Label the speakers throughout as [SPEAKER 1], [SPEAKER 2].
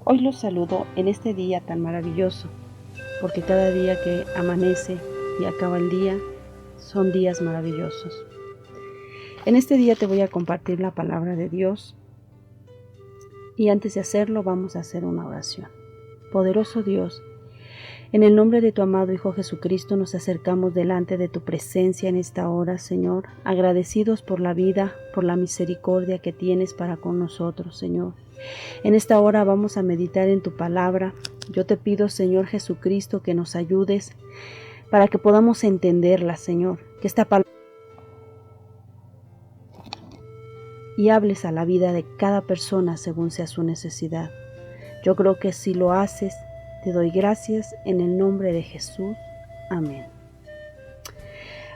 [SPEAKER 1] Hoy los saludo en este día tan maravilloso, porque cada día que amanece y acaba el día son días maravillosos. En este día te voy a compartir la palabra de Dios y antes de hacerlo vamos a hacer una oración. Poderoso Dios, en el nombre de tu amado Hijo Jesucristo nos acercamos delante de tu presencia en esta hora, Señor, agradecidos por la vida, por la misericordia que tienes para con nosotros, Señor. En esta hora vamos a meditar en tu palabra. Yo te pido, Señor Jesucristo, que nos ayudes para que podamos entenderla, Señor, que esta palabra y hables a la vida de cada persona según sea su necesidad. Yo creo que si lo haces, te doy gracias en el nombre de Jesús. Amén.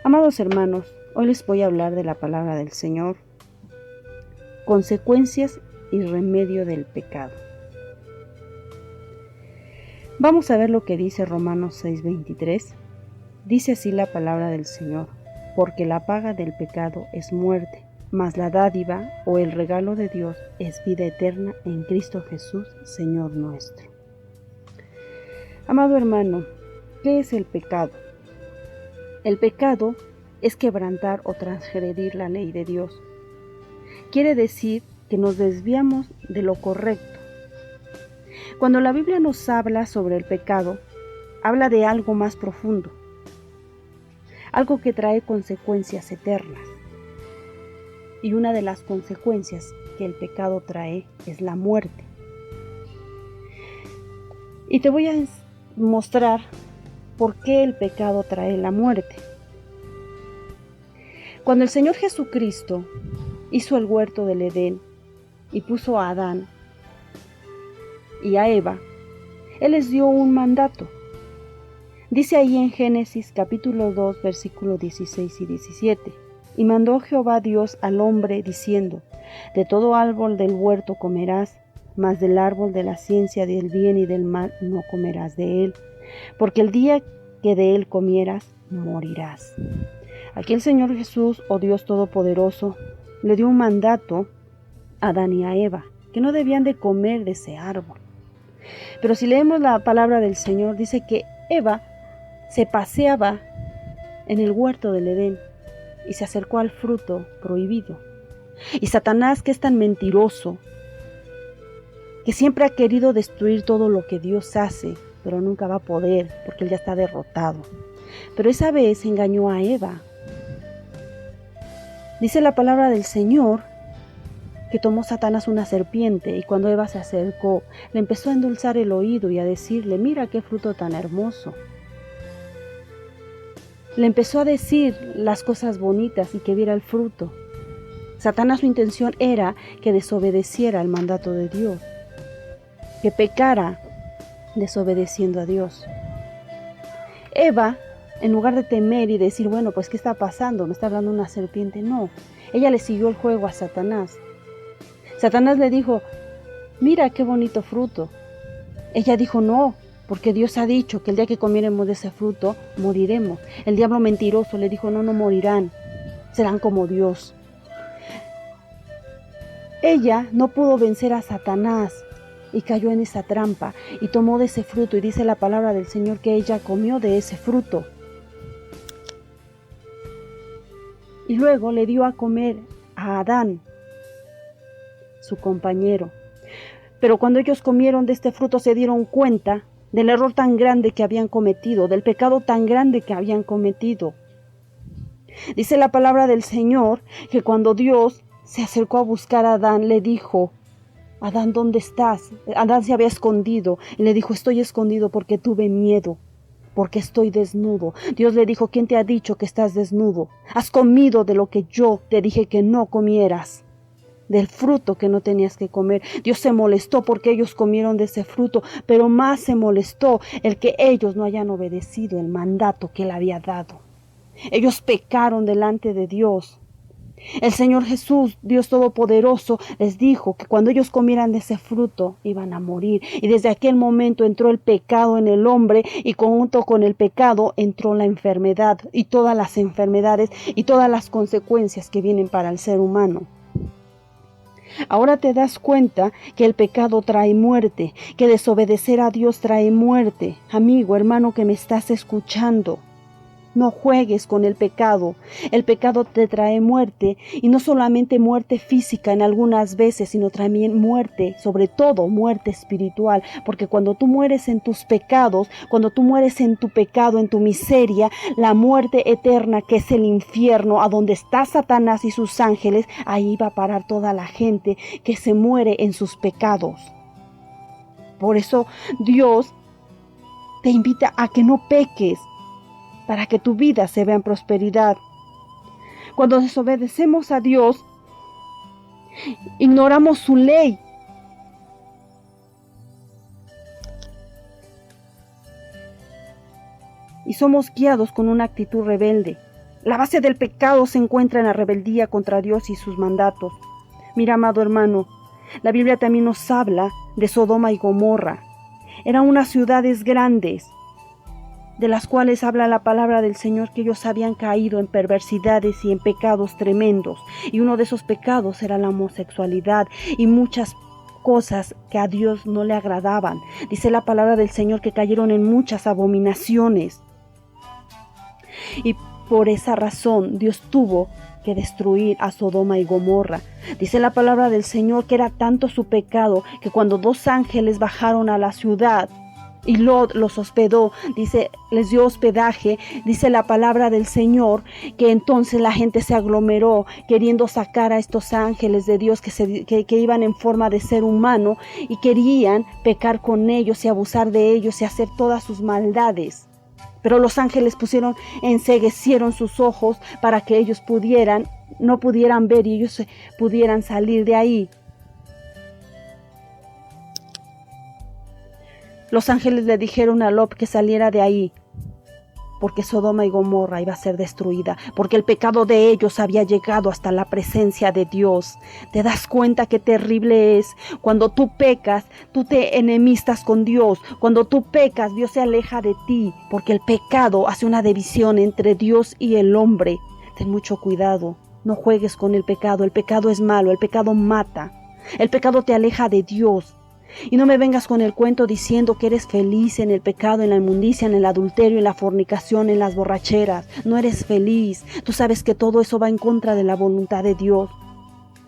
[SPEAKER 1] Amados hermanos, hoy les voy a hablar de la palabra del Señor, consecuencias y remedio del pecado. Vamos a ver lo que dice Romanos 6:23. Dice así la palabra del Señor: porque la paga del pecado es muerte, mas la dádiva o el regalo de Dios es vida eterna en Cristo Jesús, Señor nuestro. Amado hermano, ¿qué es el pecado? El pecado es quebrantar o transgredir la ley de Dios. Quiere decir que nos desviamos de lo correcto. Cuando la Biblia nos habla sobre el pecado, habla de algo más profundo, algo que trae consecuencias eternas. Y una de las consecuencias que el pecado trae es la muerte. Y te voy a mostrar por qué el pecado trae la muerte. Cuando el Señor Jesucristo hizo el huerto del Edén y puso a Adán y a Eva, Él les dio un mandato. Dice ahí en Génesis capítulo 2, versículos 16 y 17. Y mandó Jehová Dios al hombre diciendo: de todo árbol del huerto comerás, mas del árbol de la ciencia del bien y del mal no comerás de él, porque el día que de él comieras, morirás. Aquí el Señor Jesús, o Dios Todopoderoso, le dio un mandato a Adán y a Eva, que no debían de comer de ese árbol. Pero si leemos la palabra del Señor, dice que Eva se paseaba en el huerto del Edén y se acercó al fruto prohibido. Y Satanás, que es tan mentiroso, que siempre ha querido destruir todo lo que Dios hace, pero nunca va a poder, porque él ya está derrotado. Pero esa vez engañó a Eva. Dice la palabra del Señor que tomó Satanás una serpiente y cuando Eva se acercó, le empezó a endulzar el oído y a decirle: mira qué fruto tan hermoso. Le empezó a decir las cosas bonitas y que viera el fruto. Satanás, su intención era que desobedeciera el mandato de Dios, que pecara desobedeciendo a Dios. Eva, en lugar de temer y decir: bueno, pues ¿qué está pasando? ¿Me está hablando una serpiente? No, ella le siguió el juego a Satanás. Satanás le dijo: mira qué bonito fruto. Ella dijo: no, porque Dios ha dicho que el día que comiéramos de ese fruto, moriremos. El diablo mentiroso le dijo: no morirán, serán como Dios. Ella no pudo vencer a Satanás y cayó en esa trampa y tomó de ese fruto, y dice la palabra del Señor que ella comió de ese fruto. Y luego le dio a comer a Adán, su compañero. Pero cuando ellos comieron de este fruto se dieron cuenta del error tan grande que habían cometido, del pecado tan grande que habían cometido. Dice la palabra del Señor que cuando Dios se acercó a buscar a Adán, le dijo: Adán, ¿dónde estás? Adán se había escondido y le dijo: estoy escondido porque tuve miedo, porque estoy desnudo. Dios le dijo: ¿quién te ha dicho que estás desnudo? Has comido de lo que yo te dije que no comieras, del fruto que no tenías que comer. Dios se molestó porque ellos comieron de ese fruto, pero más se molestó el que ellos no hayan obedecido el mandato que él había dado. Ellos pecaron delante de Dios. El Señor Jesús, Dios Todopoderoso, les dijo que cuando ellos comieran de ese fruto iban a morir. Y desde aquel momento entró el pecado en el hombre y junto con el pecado entró la enfermedad y todas las enfermedades y todas las consecuencias que vienen para el ser humano. Ahora te das cuenta que el pecado trae muerte, que desobedecer a Dios trae muerte. Amigo, hermano que me estás escuchando, no juegues con el pecado. El pecado te trae muerte, y no solamente muerte física en algunas veces, sino también muerte, sobre todo muerte espiritual, porque cuando tú mueres en tus pecados, cuando tú mueres en tu pecado, en tu miseria, la muerte eterna que es el infierno, a donde está Satanás y sus ángeles, ahí va a parar toda la gente que se muere en sus pecados. Por eso Dios te invita a que no peques, para que tu vida se vea en prosperidad. Cuando desobedecemos a Dios, ignoramos su ley. Y somos guiados con una actitud rebelde. La base del pecado se encuentra en la rebeldía contra Dios y sus mandatos. Mira, amado hermano, la Biblia también nos habla de Sodoma y Gomorra. Eran unas ciudades grandes, de las cuales habla la palabra del Señor, que ellos habían caído en perversidades y en pecados tremendos. Y uno de esos pecados era la homosexualidad y muchas cosas que a Dios no le agradaban. Dice la palabra del Señor que cayeron en muchas abominaciones. Y por esa razón Dios tuvo que destruir a Sodoma y Gomorra. Dice la palabra del Señor que era tanto su pecado que cuando 2 ángeles bajaron a la ciudad, y Lot los hospedó, dice, les dio hospedaje, dice la palabra del Señor, que entonces la gente se aglomeró queriendo sacar a estos ángeles de Dios que iban en forma de ser humano y querían pecar con ellos y abusar de ellos y hacer todas sus maldades. Pero los ángeles enceguecieron sus ojos para que ellos no pudieran ver y ellos pudieran salir de ahí. Los ángeles le dijeron a Lot que saliera de ahí, porque Sodoma y Gomorra iba a ser destruida, porque el pecado de ellos había llegado hasta la presencia de Dios. ¿Te das cuenta qué terrible es? Cuando tú pecas, tú te enemistas con Dios. Cuando tú pecas, Dios se aleja de ti, porque el pecado hace una división entre Dios y el hombre. Ten mucho cuidado, no juegues con el pecado es malo, el pecado mata. El pecado te aleja de Dios. Y no me vengas con el cuento diciendo que eres feliz en el pecado, en la inmundicia, en el adulterio, en la fornicación, en las borracheras. No eres feliz. Tú sabes que todo eso va en contra de la voluntad de Dios.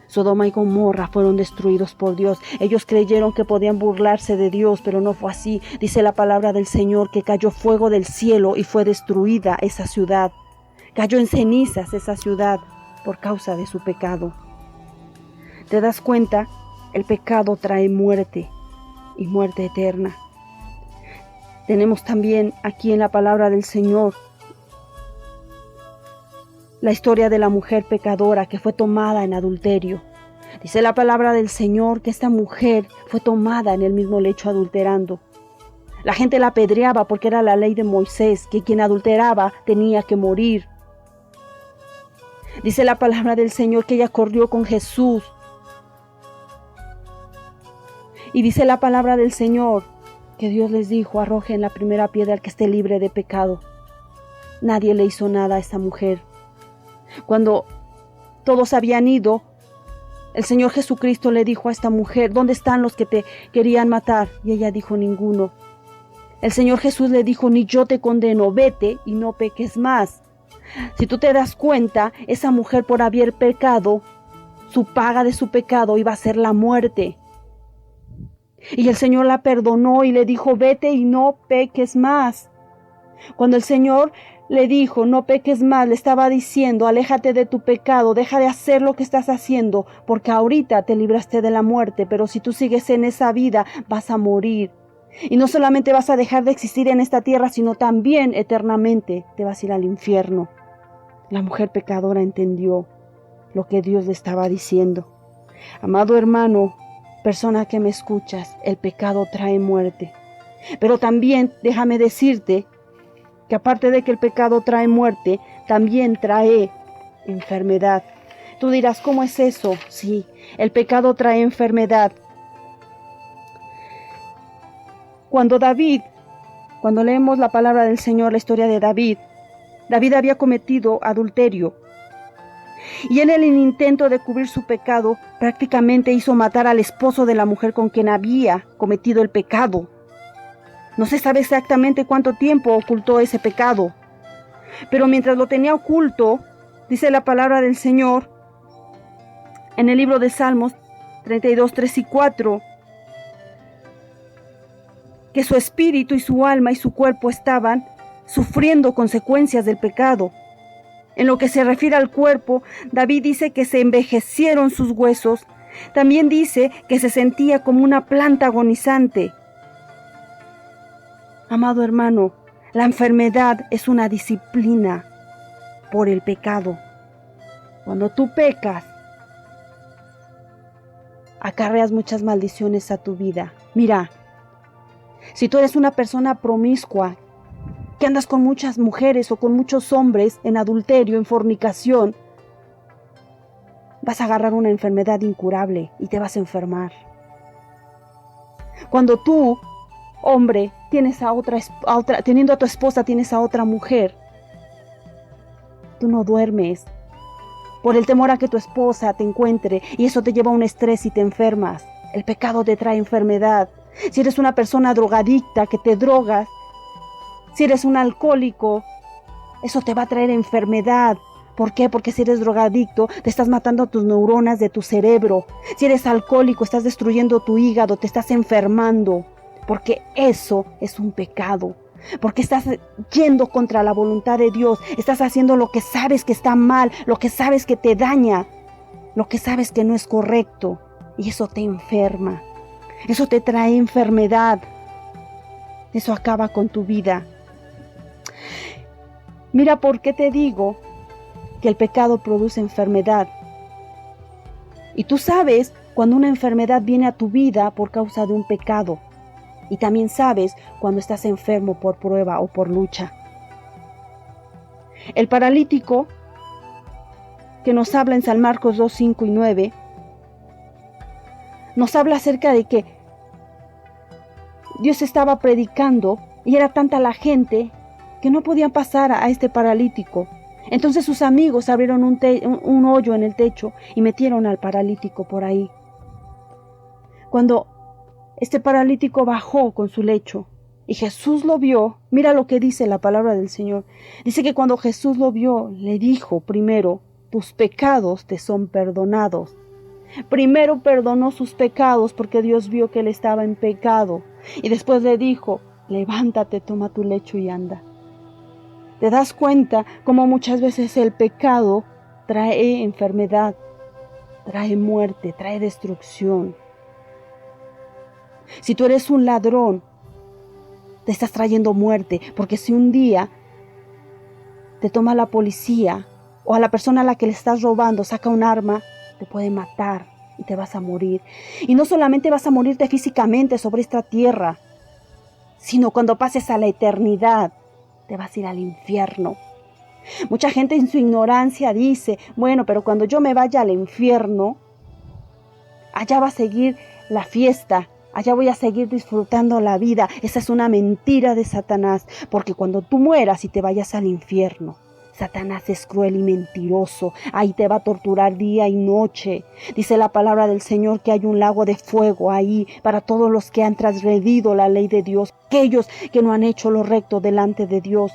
[SPEAKER 1] Sodoma y Gomorra fueron destruidos por Dios. Ellos creyeron que podían burlarse de Dios, pero no fue así. Dice la palabra del Señor que cayó fuego del cielo y fue destruida esa ciudad. Cayó en cenizas esa ciudad por causa de su pecado. ¿Te das cuenta? El pecado trae muerte y muerte eterna. Tenemos también aquí en la palabra del Señor la historia de la mujer pecadora que fue tomada en adulterio. Dice la palabra del Señor que esta mujer fue tomada en el mismo lecho adulterando. La gente la apedreaba porque era la ley de Moisés, que quien adulteraba tenía que morir. Dice la palabra del Señor que ella corrió con Jesús. Y dice la palabra del Señor que Dios les dijo: arrojen la primera piedra al que esté libre de pecado. Nadie le hizo nada a esta mujer. Cuando todos habían ido, el Señor Jesucristo le dijo a esta mujer: ¿dónde están los que te querían matar? Y ella dijo: ninguno. El Señor Jesús le dijo: ni yo te condeno, vete y no peques más. Si tú te das cuenta, esa mujer, por haber pecado, su paga de su pecado iba a ser la muerte. Y el Señor la perdonó y le dijo: vete y no peques más. Cuando el Señor le dijo: no peques más, le estaba diciendo: aléjate de tu pecado, deja de hacer lo que estás haciendo, porque ahorita te libraste de la muerte, pero si tú sigues en esa vida, vas a morir. Y no solamente vas a dejar de existir en esta tierra, sino también eternamente te vas a ir al infierno. La mujer pecadora entendió lo que Dios le estaba diciendo. Amado hermano, persona que me escuchas, el pecado trae muerte. Pero también déjame decirte que aparte de que el pecado trae muerte, también trae enfermedad. Tú dirás: ¿cómo es eso? Sí, el pecado trae enfermedad. Cuando leemos la palabra del Señor, la historia de David había cometido adulterio. Y él, en el intento de cubrir su pecado, prácticamente hizo matar al esposo de la mujer con quien había cometido el pecado. No se sabe exactamente cuánto tiempo ocultó ese pecado, pero mientras lo tenía oculto, dice la palabra del Señor en el libro de Salmos 32, 3 y 4, que su espíritu y su alma y su cuerpo estaban sufriendo consecuencias del pecado. En lo que se refiere al cuerpo, David dice que se envejecieron sus huesos. También dice que se sentía como una planta agonizante. Amado hermano, la enfermedad es una disciplina por el pecado. Cuando tú pecas, acarreas muchas maldiciones a tu vida. Mira, si tú eres una persona promiscua, que andas con muchas mujeres o con muchos hombres en adulterio, en fornicación, vas a agarrar una enfermedad incurable y te vas a enfermar. Cuando tú, hombre, teniendo a tu esposa, tienes a otra mujer, tú no duermes por el temor a que tu esposa te encuentre y eso te lleva a un estrés y te enfermas. El pecado te trae enfermedad. Si eres una persona drogadicta que te drogas, si eres un alcohólico, eso te va a traer enfermedad. ¿Por qué? Porque si eres drogadicto, te estás matando tus neuronas de tu cerebro. Si eres alcohólico, estás destruyendo tu hígado, te estás enfermando. Porque eso es un pecado. Porque estás yendo contra la voluntad de Dios. Estás haciendo lo que sabes que está mal, lo que sabes que te daña, lo que sabes que no es correcto. Y eso te enferma. Eso te trae enfermedad. Eso acaba con tu vida. Mira por qué te digo que el pecado produce enfermedad. Y tú sabes cuando una enfermedad viene a tu vida por causa de un pecado. Y también sabes cuando estás enfermo por prueba o por lucha. El paralítico que nos habla en San Marcos 2, 5 y 9, nos habla acerca de que Dios estaba predicando y era tanta la gente que no podían pasar a este paralítico. Entonces sus amigos abrieron un hoyo en el techo y metieron al paralítico por ahí. Cuando este paralítico bajó con su lecho y Jesús lo vio, mira lo que dice la palabra del Señor. Dice que cuando Jesús lo vio, le dijo primero, tus pecados te son perdonados. Primero perdonó sus pecados porque Dios vio que él estaba en pecado. Y después le dijo, levántate, toma tu lecho y anda. ¿Te das cuenta cómo muchas veces el pecado trae enfermedad, trae muerte, trae destrucción? Si tú eres un ladrón, te estás trayendo muerte, porque si un día te toma la policía o a la persona a la que le estás robando saca un arma, te puede matar y te vas a morir. Y no solamente vas a morirte físicamente sobre esta tierra, sino cuando pases a la eternidad, te vas a ir al infierno. Mucha gente en su ignorancia dice, bueno, pero cuando yo me vaya al infierno, allá va a seguir la fiesta, allá voy a seguir disfrutando la vida. Esa es una mentira de Satanás, porque cuando tú mueras y te vayas al infierno, Satanás es cruel y mentiroso. Ahí te va a torturar día y noche. Dice la palabra del Señor que hay un lago de fuego ahí para todos los que han transgredido la ley de Dios, aquellos que no han hecho lo recto delante de Dios.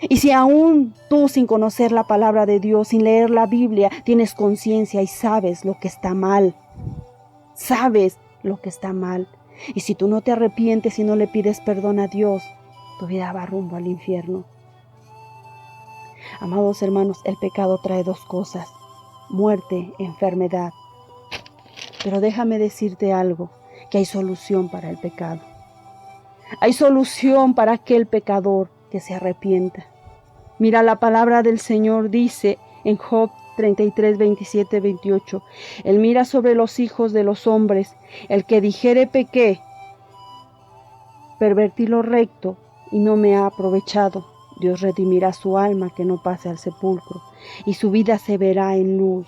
[SPEAKER 1] Y si aún tú, sin conocer la palabra de Dios, sin leer la Biblia, tienes conciencia y sabes lo que está mal, sabes lo que está mal, y si tú no te arrepientes y no le pides perdón a Dios, tu vida va rumbo al infierno. Amados hermanos, el pecado trae dos cosas, muerte, enfermedad. Pero déjame decirte algo, que hay solución para el pecado. Hay solución para aquel pecador que se arrepienta. Mira, la palabra del Señor dice en Job 33, 27, 28. Él mira sobre los hijos de los hombres, el que dijere pequé, pervertí lo recto y no me ha aprovechado. Dios redimirá su alma que no pase al sepulcro, y su vida se verá en luz.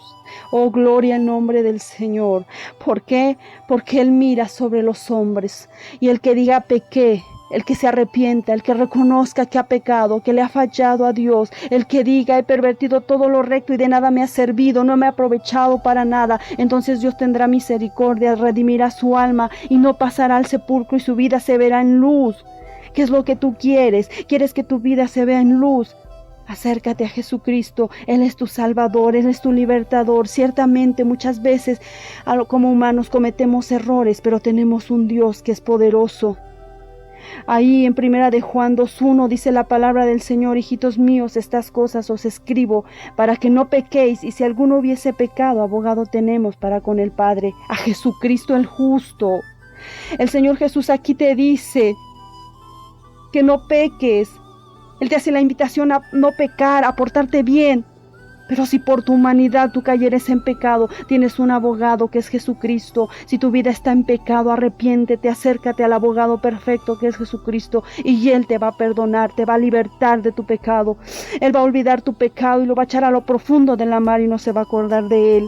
[SPEAKER 1] Oh, gloria al nombre del Señor. ¿Por qué? Porque Él mira sobre los hombres, y el que diga pequé, el que se arrepienta, el que reconozca que ha pecado, que le ha fallado a Dios, el que diga: he pervertido todo lo recto y de nada me ha servido, no me ha aprovechado para nada. Entonces Dios tendrá misericordia, redimirá su alma y no pasará al sepulcro y su vida se verá en luz. ¿Qué es lo que tú quieres? ¿Quieres que tu vida se vea en luz? Acércate a Jesucristo, Él es tu Salvador, Él es tu libertador. Ciertamente muchas veces como humanos cometemos errores, pero tenemos un Dios que es poderoso. Ahí en 1 de Juan 2:1 dice la palabra del Señor: hijitos míos, estas cosas os escribo para que no pequéis, y si alguno hubiese pecado, abogado tenemos para con el Padre, a Jesucristo el justo. El Señor Jesús aquí te dice que no peques. Él te hace la invitación a no pecar, a portarte bien. Pero si por tu humanidad tú cayeres en pecado, tienes un abogado que es Jesucristo. Si tu vida está en pecado, arrepiéntete, acércate al abogado perfecto que es Jesucristo, y Él te va a perdonar, te va a libertar de tu pecado. Él va a olvidar tu pecado y lo va a echar a lo profundo de la mar y no se va a acordar de él.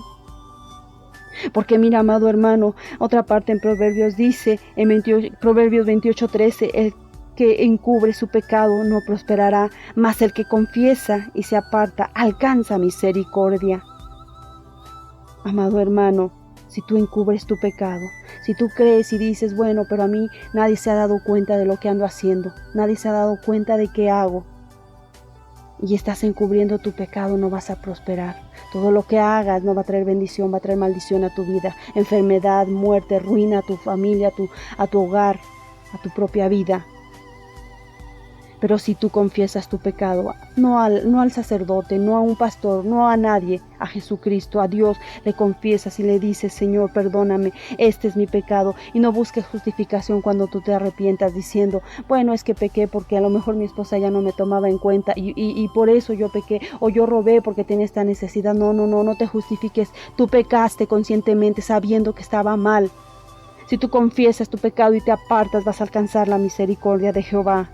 [SPEAKER 1] Porque mira, amado hermano, otra parte en Proverbios dice, Proverbios 28:13, el que encubre su pecado no prosperará, mas el que confiesa y se aparta alcanza misericordia. Amado hermano, si tú encubres tu pecado, si tú crees y dices: bueno, pero a mí nadie se ha dado cuenta de lo que ando haciendo, nadie se ha dado cuenta de qué hago, y estás encubriendo tu pecado, no vas a prosperar. Todo lo que hagas no va a traer bendición, va a traer maldición a tu vida, enfermedad, muerte, ruina a tu familia, a tu hogar, a tu propia vida. Pero si tú confiesas tu pecado, no al sacerdote, no a un pastor, no a nadie, a Jesucristo, a Dios, le confiesas y le dices: Señor, perdóname, este es mi pecado. Y no busques justificación cuando tú te arrepientas diciendo: bueno, es que pequé porque a lo mejor mi esposa ya no me tomaba en cuenta y por eso yo pequé, o yo robé porque tenía esta necesidad. No te justifiques. Tú pecaste conscientemente sabiendo que estaba mal. Si tú confiesas tu pecado y te apartas, vas a alcanzar la misericordia de Jehová.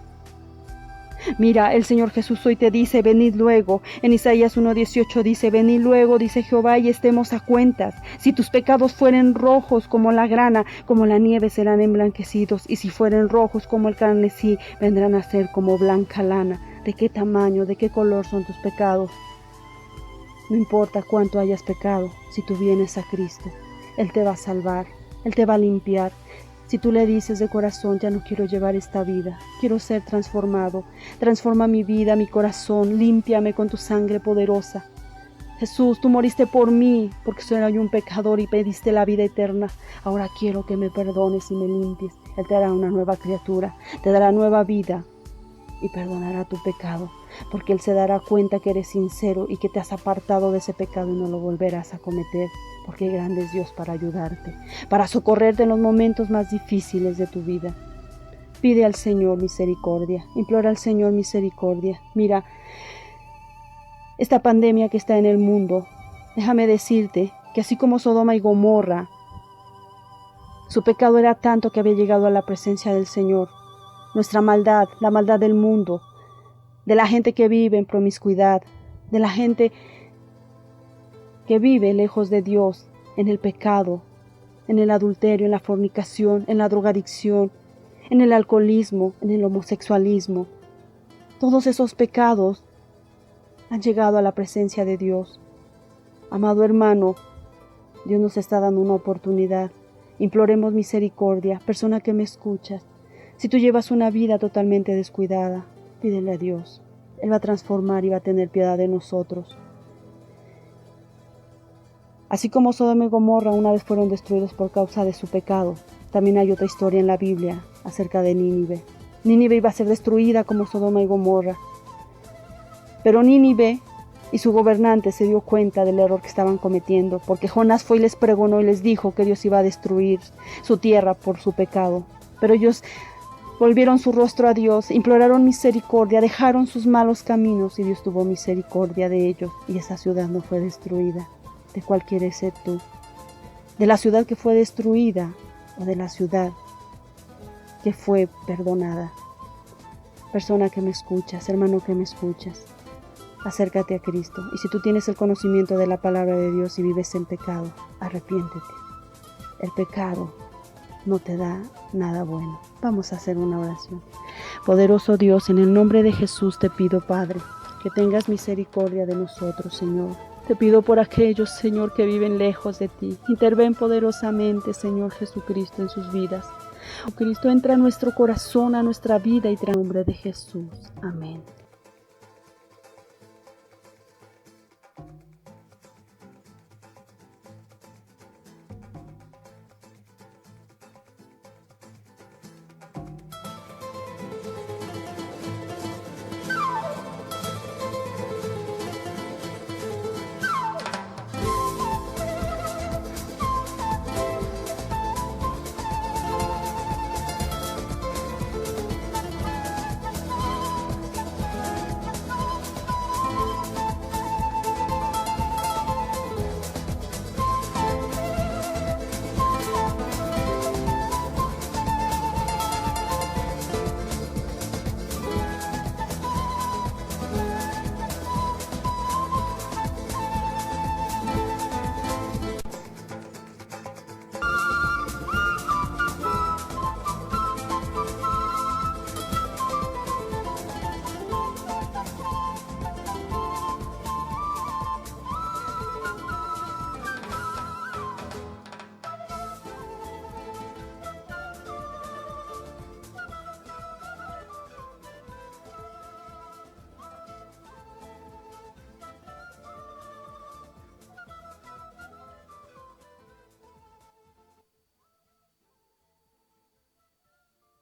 [SPEAKER 1] Mira, el Señor Jesús hoy te dice: venid luego. En Isaías 1:18 dice: venid luego, dice Jehová, y estemos a cuentas. Si tus pecados fueren rojos como la grana, como la nieve serán emblanquecidos, y si fueren rojos como el carmesí, vendrán a ser como blanca lana. ¿De qué tamaño, de qué color son tus pecados? No importa cuánto hayas pecado, si tú vienes a Cristo, Él te va a salvar, Él te va a limpiar. Si tú le dices de corazón: ya no quiero llevar esta vida, quiero ser transformado, transforma mi vida, mi corazón, límpiame con tu sangre poderosa. Jesús, tú moriste por mí, porque soy un pecador y pediste la vida eterna. Ahora quiero que me perdones y me limpies. Él te dará una nueva criatura, te dará nueva vida y perdonará tu pecado, porque Él se dará cuenta que eres sincero y que te has apartado de ese pecado y no lo volverás a cometer. Porque grande es Dios para ayudarte, para socorrerte en los momentos más difíciles de tu vida. Pide al Señor misericordia, implora al Señor misericordia. Mira, esta pandemia que está en el mundo, déjame decirte que así como Sodoma y Gomorra, su pecado era tanto que había llegado a la presencia del Señor. Nuestra maldad, la maldad del mundo, de la gente que vive en promiscuidad, de la gente que vive lejos de Dios, en el pecado, en el adulterio, en la fornicación, en la drogadicción, en el alcoholismo, en el homosexualismo. Todos esos pecados han llegado a la presencia de Dios. Amado hermano, Dios nos está dando una oportunidad. Imploremos misericordia, persona que me escuchas. Si tú llevas una vida totalmente descuidada, pídele a Dios. Él va a transformar y va a tener piedad de nosotros. Así como Sodoma y Gomorra una vez fueron destruidos por causa de su pecado, también hay otra historia en la Biblia acerca de Nínive. Nínive iba a ser destruida como Sodoma y Gomorra. Pero Nínive y su gobernante se dio cuenta del error que estaban cometiendo, porque Jonás fue y les pregonó y les dijo que Dios iba a destruir su tierra por su pecado. Pero ellos volvieron su rostro a Dios, imploraron misericordia, dejaron sus malos caminos y Dios tuvo misericordia de ellos y esa ciudad no fue destruida. ¿De cuál quieres ser tú? ¿De la ciudad que fue destruida o de la ciudad que fue perdonada? Persona que me escuchas, hermano que me escuchas, acércate a Cristo. Y si tú tienes el conocimiento de la palabra de Dios y vives en pecado, arrepiéntete. El pecado no te da nada bueno. Vamos a hacer una oración. Poderoso Dios, en el nombre de Jesús te pido, Padre, que tengas misericordia de nosotros, Señor. Te pido por aquellos, Señor, que viven lejos de ti. Interven poderosamente, Señor Jesucristo, en sus vidas. Oh Cristo, entra a nuestro corazón, a nuestra vida y trae el nombre de Jesús. Amén.